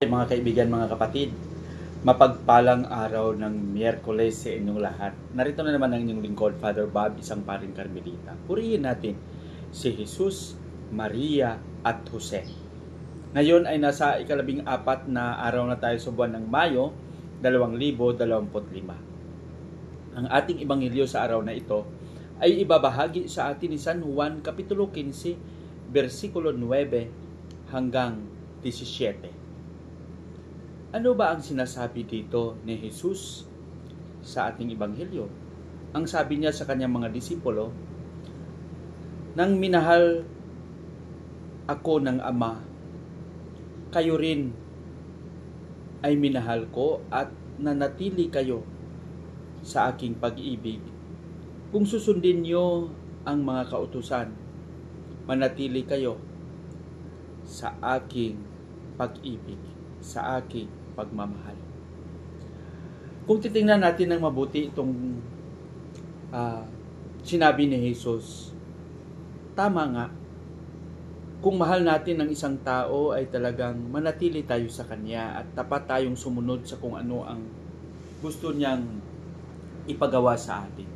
Mga kaibigan, mga kapatid, mapagpalang araw ng Miyerkules sa inyong lahat. Narito na naman ang inyong lingkod, Father Bob, isang paring Karmelita. Purihin natin si Jesus, Maria at Jose. Ngayon ay nasa ika-14 na araw na tayo sa buwan ng Mayo, 2025. Ang ating ebanghelyo sa araw na ito ay ibabahagi sa atin ni San Juan, Kapitulo 15, versikulo 9 hanggang 17. Ano ba ang sinasabi dito ni Jesus sa ating ebanghelyo? Ang sabi niya sa kanyang mga disipulo, "Nang minahal ako ng Ama, kayo rin ay minahal ko at nanatili kayo sa aking pag-ibig. Kung susundin niyo ang mga kautusan, manatili kayo sa aking pag-ibig, sa aking pagmamahal." Kung titingnan natin ng mabuti itong sinabi ni Jesus, tama nga. Kung mahal natin ng isang tao ay talagang manatili tayo sa kanya at tapat tayong sumunod sa kung ano ang gusto niyang ipagawa sa atin.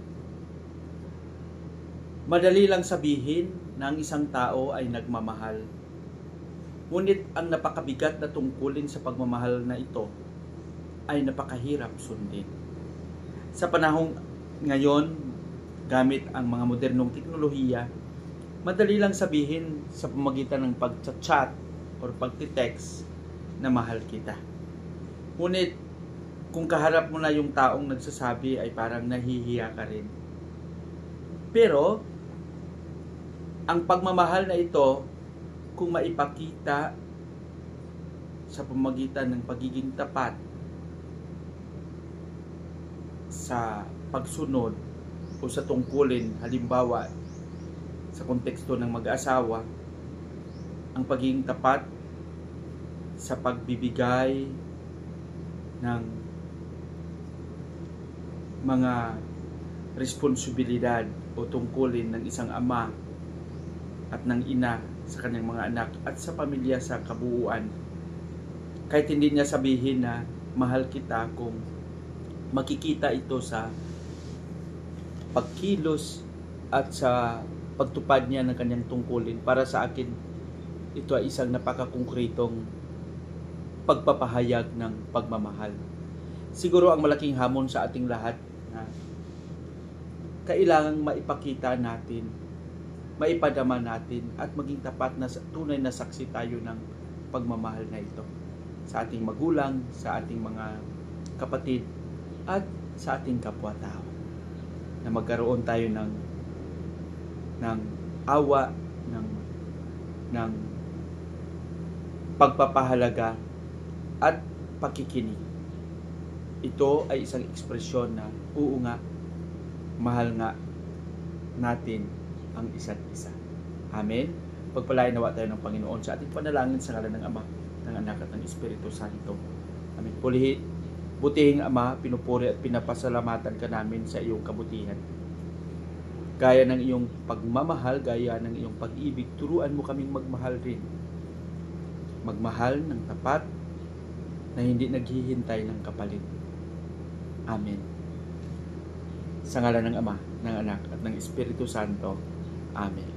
Madali lang sabihin na ang isang tao ay nagmamahal. Ngunit ang napakabigat na tungkulin sa pagmamahal na ito ay napakahirap sundin. Sa panahong ngayon, gamit ang mga modernong teknolohiya, madali lang sabihin sa pamamagitan ng pag-chat or pag-text na mahal kita. Ngunit kung kaharap mo na yung taong nagsasabi ay parang nahihiya ka rin. Pero ang pagmamahal na ito, kung maipakita sa pamamagitan ng pagiging tapat sa pagsunod o sa tungkulin, halimbawa sa konteksto ng mag-asawa, ang pagiging tapat sa pagbibigay ng mga responsibilidad o tungkulin ng isang ama at ng ina sa kanyang mga anak at sa pamilya sa kabuuan. Kahit hindi niya sabihin na mahal kita, kung makikita ito sa pagkilos at sa pagtupad niya ng kanyang tungkulin, para sa akin ito ay isang napakakongkretong pagpapahayag ng pagmamahal. Siguro ang malaking hamon sa ating lahat na kailangang maipakita natin, maipadama natin at maging tapat na tunay na saksi tayo ng pagmamahal na ito sa ating magulang, sa ating mga kapatid at sa ating kapwa-tao, na magkaroon tayo ng awa, ng pagpapahalaga at pakikinig. Ito ay isang ekspresyon na oo nga, mahal nga natin ang isa't isa. Amen. Pagpalain nawa tayo ng Panginoon sa ating panalangin sa ngalan ng Ama, ng Anak at ng Espiritu Santo. Amen. Butihing Ama, pinupuri at pinapasalamatan ka namin sa iyong kabutihan. Gaya ng iyong pagmamahal, gaya ng iyong pag-ibig, turuan mo kaming magmahal rin. Magmahal ng tapat na hindi naghihintay ng kapalit. Amen. Sa ngalan ng Ama, ng Anak at ng Espiritu Santo. Amen.